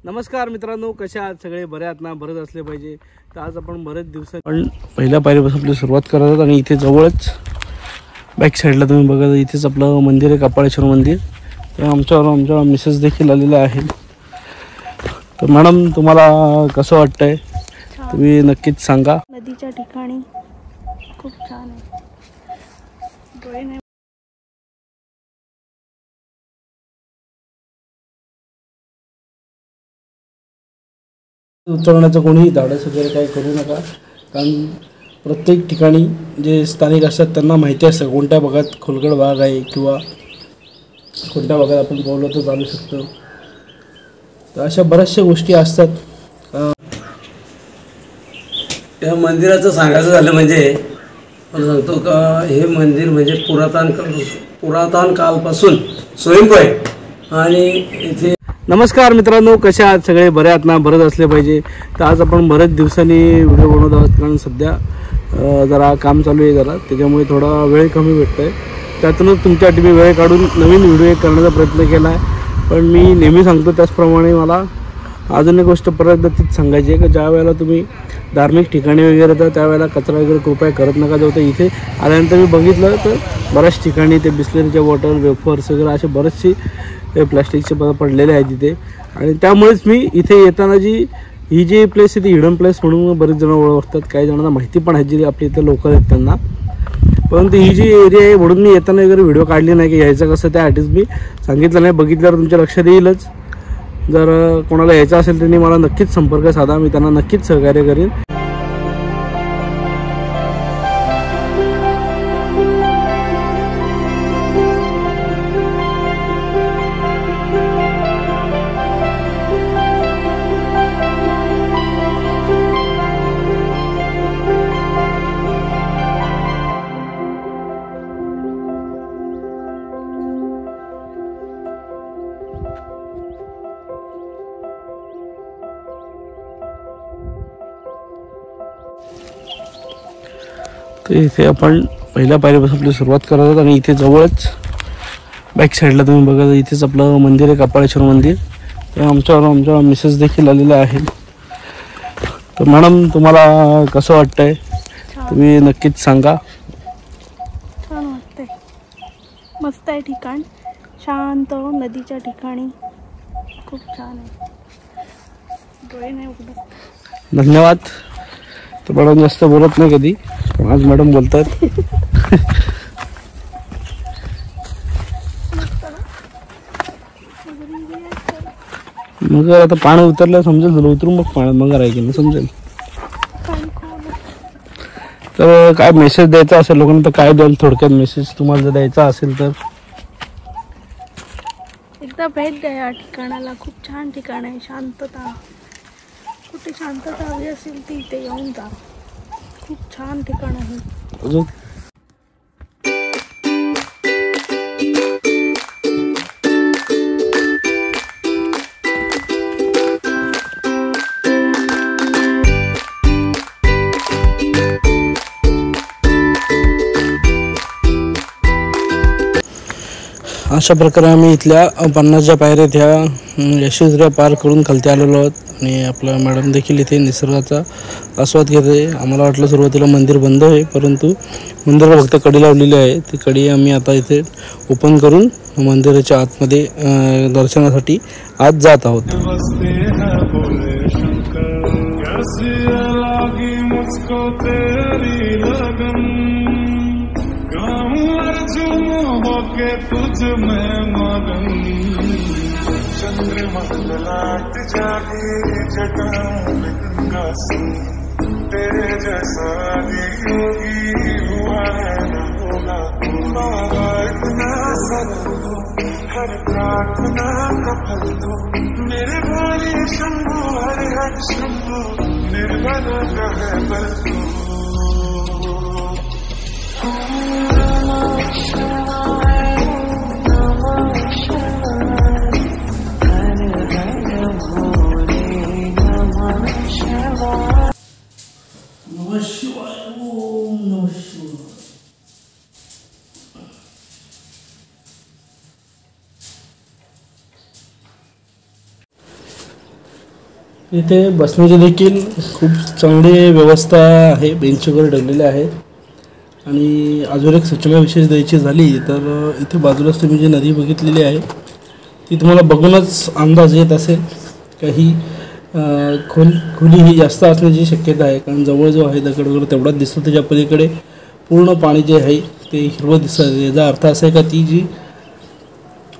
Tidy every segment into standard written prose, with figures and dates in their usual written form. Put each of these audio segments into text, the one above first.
नमस्कार मित्रांनो, कशा आहात सगळे? बरे आहात ना? बरेच असले पाहिजे. तर आज आपण बरेच दिवसांनी पण पहिल्या पायरीपासून आपली सुरुवात करत आहोत आणि इथे जवळच बॅक साईडला तुम्ही बघा, इथेच आपलं मंदिर आहे, कपाळेश्वर मंदिर. तर आमच्या मिसेस देखील आलेल्या आहेत. तर मॅडम, तुम्हाला कसं वाटतंय तुम्ही नक्कीच सांगा. नदीच्या ठिकाणी खूप छान आहे. उतरण्याचं कोणीही धाडस वगैरे काही करू नका, कारण प्रत्येक ठिकाणी जे स्थानिक असतात त्यांना माहिती असतं कोणत्या भागात खोलगड भाग आहे किंवा कोणत्या भागात आपण बोललो तर चालू शकतो. तर अशा बऱ्याचशा गोष्टी असतात. या मंदिराचं सांगायचं झालं म्हणजे मला सांगतो का, हे मंदिर म्हणजे पुरातन काळपासून स्वयंभू आहे. आणि इथे नमस्कार मित्रांनो, कशा आहात सगळे? बरे आहात ना? बरेच असले पाहिजे. तर आज आपण बरेच दिवसांनी व्हिडिओ बनवत आहोत, कारण सध्या जरा काम चालू आहे, त्याच्यामुळे थोडा वेळ कमी भेटतो आहे. त्यातूनच तुमच्यासाठी मी वेळ काढून नवीन व्हिडिओ करण्याचा प्रयत्न केला आहे. पण मी नेहमी सांगतो त्याचप्रमाणे मला अजून एक गोष्ट परत तीच सांगायची आहे की ज्या वेळेला तुम्ही धार्मिक ठिकाणी वगैरे तर त्यावेळेला कचरा वगैरे कृपया करत नका जाऊ. तर इथे आल्यानंतर मी बघितलं तर बऱ्याच ठिकाणी ते बिस्लरीच्या बॉटल, वेफर्स वगैरे असे बरेचसे प्लॅस्टिकचे पदार्थ पडलेले आहेत तिथे. आणि त्यामुळेच मी इथे येताना ही जी प्लेस आहे ती हिडन प्लेस म्हणून बरेच जण ओळखतात. काही जणांना माहिती पण आहे जी आपली इथे लोकल आहेत त्यांना. परंतु ही जी एरिया आहे म्हणून मी येताना वगैरे व्हिडिओ काढली नाही की यायचं कसं, त्यासाठीच मी सांगितलं नाही. बघितल्यावर तुमच्या लक्षात येईलच. जर कोणाला यायचं असेल त्यांनी मला नक्कीच संपर्क साधा, मी त्यांना नक्कीच सहकार्य करीन. तर इथे आपण पहिल्या पायरीपासून आपली सुरुवात करत आहोत आणि इथे जवळच बॅक साईडला तुम्ही बघा, इथेच आपलं मंदिर आहे, कपाळेश्वर मंदिर. तर आमच्या मिसेस देखील आलेल्या आहेत. तर मॅडम, तुम्हाला कसं वाटतंय तुम्ही नक्कीच सांगा. छान वाटतंय, मस्त आहे ठिकाण, शांत नदीच्या ठिकाणी खूप छान आहे. डोळे नाही उघडत. धन्यवाद. तर मॅडम जास्त बोलत नाही कधी, पण आज मॅडम बोलतात. मग आता पाणी उतरलं समजेल तुला, उतरून मग पाण्यात मग राहायची ना समजेल. तर काय मेसेज द्यायचा असेल लोकांना तर काय द्याल थोडक्यात मेसेज तुम्हाला जर द्यायचा असेल तर? एकदा भेट द्या या ठिकाणाला, खूप छान ठिकाण आहे. शांतता, कुठे शांतता हवी असेल ती इथे येऊन जा, खूप छान ठिकाण आहे. अजून अशा प्रकारे आम्ही इथल्या 50 पायऱ्या ह्या यशोधऱ्या पार करून खालती आलेलो आहोत. आणि आपला मॅडम देखील इथे निसर्गाचा आस्वाद घेत आहे. आम्हाला वाटलं सुरुवातीला मंदिर बंद आहे, परंतु मंदिराला फक्त कडी लावलेली आहे. ती कडी आम्ही आता इथे ओपन करून मंदिराच्या आतमध्ये दर्शनासाठी आत जात आहोत. तुझ में मगन चंद्रमा ललाट जागे जटा में गंगा से तेरे जैसा योगी हुआ है न होगा. बाबा इतना सरल दो, हर प्रार्थना का फल दो. मेरे भारी शंभु हरे हर शंभु, निर्बल का है बल दो. इथे बसण्याची देखील खूप चांगली व्यवस्था आहे, बेंच वगैरे ठेवलेले आहेत. आणि अजून एक सूचना विशेष द्यायची झाली तर इथे बाजूलाच तुम्ही जी नदी बघितलेली आहे ती तुम्हाला बघूनच अंदाज येत असेल काही खोली ही जास्त असण्याची शक्यता आहे, कारण जवळ जो आहे दगड वगैरे तेवढाच दिसतो, त्याच्या पलीकडे पूर्ण पाणी जे आहे ते हिरवं दिसतं. याचा अर्थ असा आहे का ती जी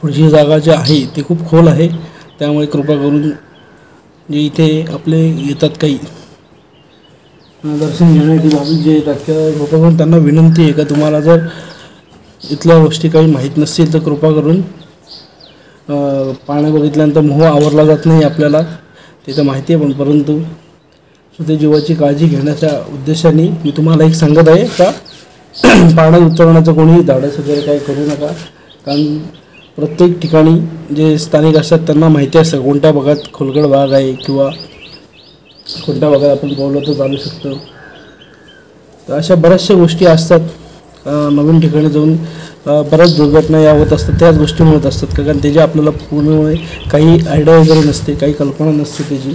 पुढची जागा जी आहे ती खूप खोल आहे. त्यामुळे कृपा करून जे इथे आपले येतात काही दर्शन घेण्यासाठी भाविक जे येतात किंवा कृपा करून त्यांना विनंती आहे का तुम्हाला जर इथल्या गोष्टी काही माहीत नसतील तर कृपा करून पाणी बघितल्यानंतर मोह आवरला जात नाही आपल्याला, ते तर माहिती आहे, पण परंतु स्वतः जीवाची काळजी घेण्याच्या उद्देशाने मी तुम्हाला एक सांगत आहे का पाण्यात उतरण्याचं कोणीही धाडस वगैरे काही करू नका. कारण प्रत्येक ठिकाणी जे स्थानिक असतात त्यांना माहिती असतं कोणत्या भागात खोलगड भाग आहे किंवा कोणत्या भागात आपण बोललो तर चालू शकतो. तर अशा बऱ्याचशा गोष्टी असतात. नवीन ठिकाणी जाऊन बऱ्याच दुर्घटना या होत असतात, त्याच गोष्टी होत असतात कारण त्याची आपल्याला पूर्णपणे काही आयडिया वगैरे नसते, काही कल्पना नसते त्याची.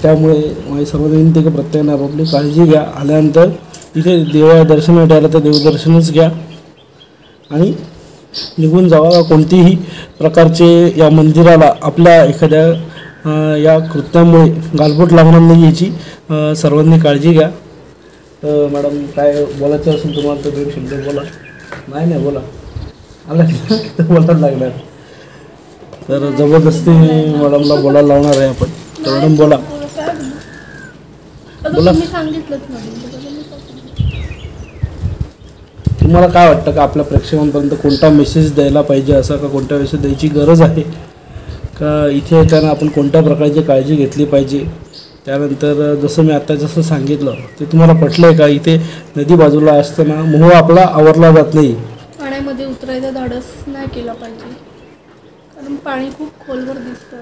त्यामुळे माझी सर्व विनंती की प्रत्येकाने आपापली काळजी घ्या. आल्यानंतर इथे दर्शनासाठी आलं तर देवदर्शनच घ्या आणि निघून जावा. कोणतीही प्रकारचे या मंदिराला आपल्या एखाद्या या कृत्यामुळे गालबोट लागणार नाही याची सर्वांनी काळजी घ्या. तर मॅडम काय बोलायचं असेल तुम्हाला तर 2 शब्द बोला. नाही बोला आला तर बोलायला लागणार. तर जबरदस्ती मॅडमला बोलायला लावणार आहे आपण. तर मॅडम बोला बोला. तुम्हाला काय वाटतं का आपल्या प्रेक्षकांपर्यंत कोणता मेसेज द्यायला पाहिजे, असा का कोणत्या मेसेज द्यायची गरज आहे का इथे येताना आपण कोणत्या प्रकारची काळजी घेतली पाहिजे. त्यानंतर जसं मी आता जसं सांगितलं ते तुम्हाला पटलं आहे का इथे नदी बाजूला असताना मोह आपला आवरला जात नाही, पाण्यामध्ये उतरायचा धाडस नाही केला पाहिजे कारण पाणी खूप खोलवर दिसतं.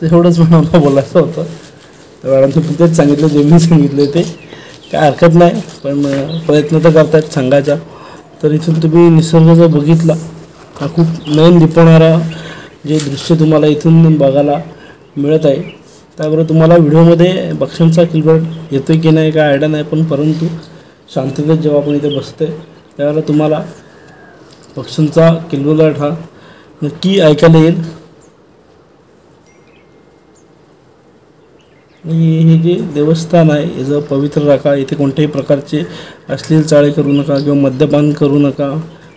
एवढंच मला बोलायचं होतं. तर मॅडम तुम्ही तेच सांगितलं जे मी सांगितलं ते काय हरकत नाही, पण प्रयत्न तर करतायत सांगायचा. तर इथून तुम्ही निसर्ग जर बघितला हा खूप नयन दिपवणारा जे दृश्य तुम्हाला इथून बघायला मिळत आहे. त्याबरोबर तुम्हाला व्हिडिओमध्ये पक्ष्यांचा किलबिलाट येतो की नाही काय आयडिया नाही, पण परंतु शांततेत जेव्हा आपण इथे बसतोय त्यावेळेला तुम्हाला पक्ष्यांचा किलबिलाट हा नक्की ऐकायला येईल. आणि हे जे देवस्थान आहे याचं पवित्र राखा. इथे कोणत्याही प्रकारचे अश्लील चाळे करू नका किंवा मद्यपान करू नका,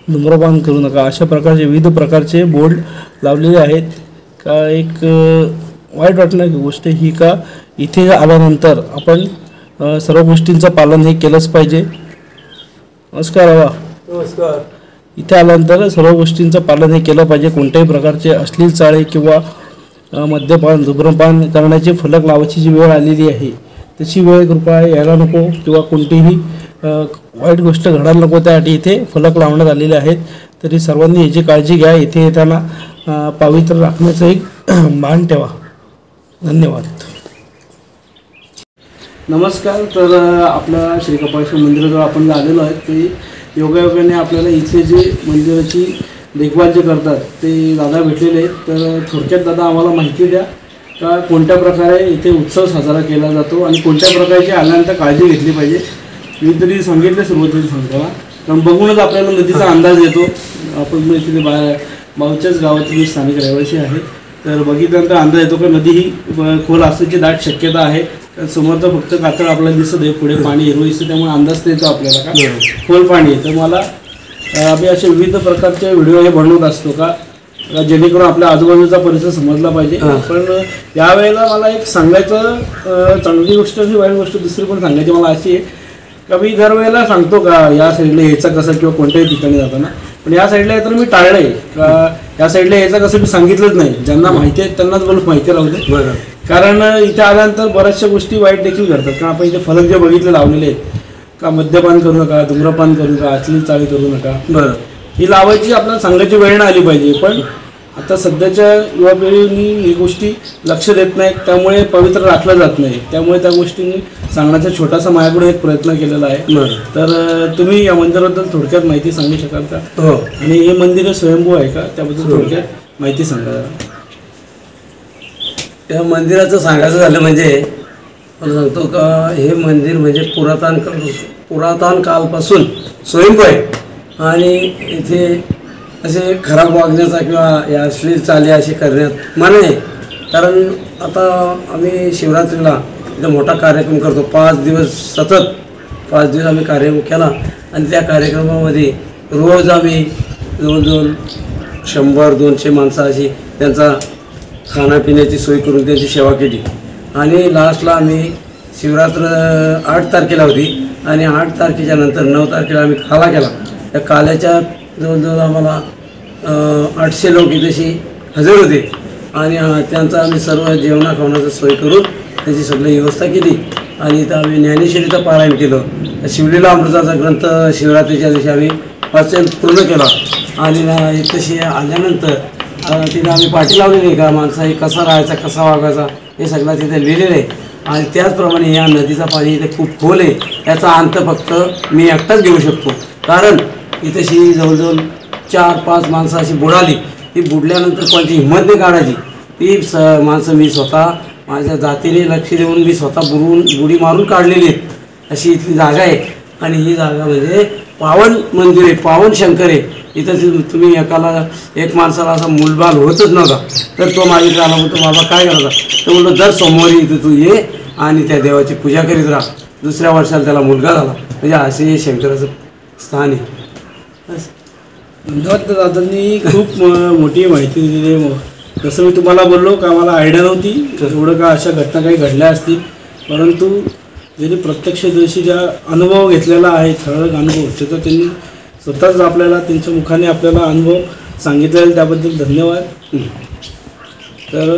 धूम्रपान करू नका, अशा प्रकारचे विविध प्रकारचे बोर्ड लावलेले आहेत. का एक वाईट वाटण्याची गोष्ट ही का इथे आल्यानंतर आपण सर्व गोष्टींचं पालन हे केलंच पाहिजे. नमस्कार बाबा. नमस्कार. इथे आल्यानंतर सर्व गोष्टींचं पालन हे केलं पाहिजे. कोणत्याही प्रकारचे अश्लील चाळे किंवा मद्यपान धूम्रपान करण्याचे फलक लावायची जी वेळ आलेली आहे तशी वेळ कृपया यायला नको किंवा कोणतीही वाईट गोष्ट घडायला नको, त्यासाठी इथे फलक लावण्यात आलेले आहेत. तरी सर्वांनी याची काळजी घ्या. इथे येताना पवित्र राखण्याचं एक भान ठेवा. धन्यवाद. नमस्कार. तर आपल्या श्री कपालेश्वर मंदिराजवळ आपण आलेलो आहे ते योगायोगाने आपल्याला इथले जे मंदिराची देखभाल जे करतात ते दादा भेटलेले आहेत. तर थोडक्यात दादा आम्हाला माहिती द्या का कोणत्या प्रकारे इथे उत्सव साजरा केला जातो आणि कोणत्या प्रकारची आल्यानंतर काळजी घेतली पाहिजे. मी तरी सांगितलं सुरुवातीला सांगताना, कारण बघूनच आपल्याला नदीचा अंदाज येतो. आपण इथे बाजूच्याच गावातील स्थानिक रहिवासी आहेत. तर बघितल्यानंतर अंदाज येतो का नदी ही खोल असण्याची दाट शक्यता आहे. समोरचं फक्त कातळ आपल्याला दिसत आहे, पुढे पाणी हिरवं दिसतं, त्यामुळे अंदाज येतो आपल्याला का खोल पाणी आहे. तर मला आम्ही असे विविध प्रकारचे व्हिडिओ हे बनवत असतो का जेणेकरून आपल्या आजूबाजूचा परिसर समजला पाहिजे. पण यावेळेला मला एक सांगायचं चांगली गोष्ट आणि वाईट गोष्ट दुसरी पण सांगायची मला अशी आहे का मी दरवेळेला सांगतो का या साईडला यायचं कसं किंवा कोणत्याही ठिकाणी जाताना, पण या साईडला येताना मी टाळलं आहे का या साईडला यायचं कसं मी सांगितलंच नाही. ज्यांना माहिती आहे त्यांनाच बोलून माहिती राहू दे. कारण इथे आल्यानंतर बऱ्याचशा गोष्टी वाईट देखील घडतात. कारण आपण इथे फलक जे बघितले लावलेले आहेत का मद्यपान करू नका, धूम्रपान करू नका, अश्लील चाळी करू नका. ही लावायची आपल्याला सांगायची वेळ नाही आली पाहिजे. पण आता सध्याच्या युवा पिढीने ही गोष्टी लक्ष देत नाहीत, त्यामुळे पवित्र राखलं जात नाही. त्यामुळे त्या गोष्टींनी सांगण्याचा छोटासा माझ्याकडून एक प्रयत्न केलेला आहे. तर तुम्ही या मंदिराबद्दल थोडक्यात माहिती सांगू शकाल का? हो. आणि हे मंदिर स्वयंभू आहे का, त्याबद्दल थोडक्यात माहिती सांगा. या मंदिराचं सांगायचं झालं म्हणजे मला सांगतो का हे मंदिर म्हणजे पुरातन कालपासून स्वयंभू आहे. आणि इथे असे खराब वागण्याचा किंवा या अश्लील चाली अशी करण्यात मनाई आहे. कारण आता आम्ही शिवरात्रीला इथं मोठा कार्यक्रम करतो. 5 दिवस सतत 5 दिवस आम्ही कार्यक्रम केला आणि त्या कार्यक्रमामध्ये रोज आम्ही जवळजवळ 100-200 माणसं अशी त्यांचा खाण्यापिण्याची सोय करून त्यांची सेवा केली. आणि लास्टला आम्ही शिवरात्र 8 तारखेला होती आणि 8 तारखेच्या नंतर 9 तारखेला आम्ही काला केला. त्या काल्याच्या जवळजवळ आम्हाला 800 लोक इथेशी हजर होते आणि त्यांचा आम्ही सर्व जेवणा खावण्याची सोय करून त्याची सगळी व्यवस्था केली. आणि इथं आम्ही ज्ञानेश्वरीचं पारायण केलं. शिवलीला अमृताचा ग्रंथ शिवरात्रीच्या दिवशी आम्ही वाचन पूर्ण केला. आणि तशी आल्यानंतर तिथे आम्ही पाठी लावलेली आहे का माणसाही कसा राहायचा कसा वागायचा हे सगळं तिथे लिहिलेलं आहे. आणि त्याचप्रमाणे या नदीचा पाणी इथे खूप खोल आहे. याचा अंत फक्त मी एकटाच घेऊ शकतो. कारण इथेशी जवळजवळ 4-5 माणसं अशी बुडाली. ती बुडल्यानंतर कोणाची हिंमत नाही काढायची. ती माणसं मी स्वतः माझ्या जातीने लक्ष देऊन मी स्वतः बुडी मारून काढलेली आहेत. अशी इथली जागा आहे. आणि ही जागा म्हणजे पावन मंदिर आहे, पावन शंकर आहे. इथं तुम्ही एक माणसाला असा मुलबाल होतच नव्हता. तर तो माझ्याकडे आला म्हणतो बाबा काय करायचा. तर म्हणलं दर सोमवारी इथं तू ये आणि त्या देवाची पूजा करीत राहा. दुसऱ्या वर्षाला त्याला मुलगा झाला. म्हणजे असे शंकराचं स्थान आहे. धन्यवाद दादांनी खूप मोठी माहिती दिली. जसं मी तुम्हाला बोललो का मला आयडिया नव्हती एवढं का अशा घटना काही घडल्या असतील. परंतु ज्यांनी प्रत्यक्षदर्शी ज्या अनुभव घेतलेला आहे ठळक अनुभव त्याचा त्यांनी स्वतःच आपल्याला त्यांच्या मुखाने आपल्याला अनुभव सांगितलेला त्याबद्दल धन्यवाद. तर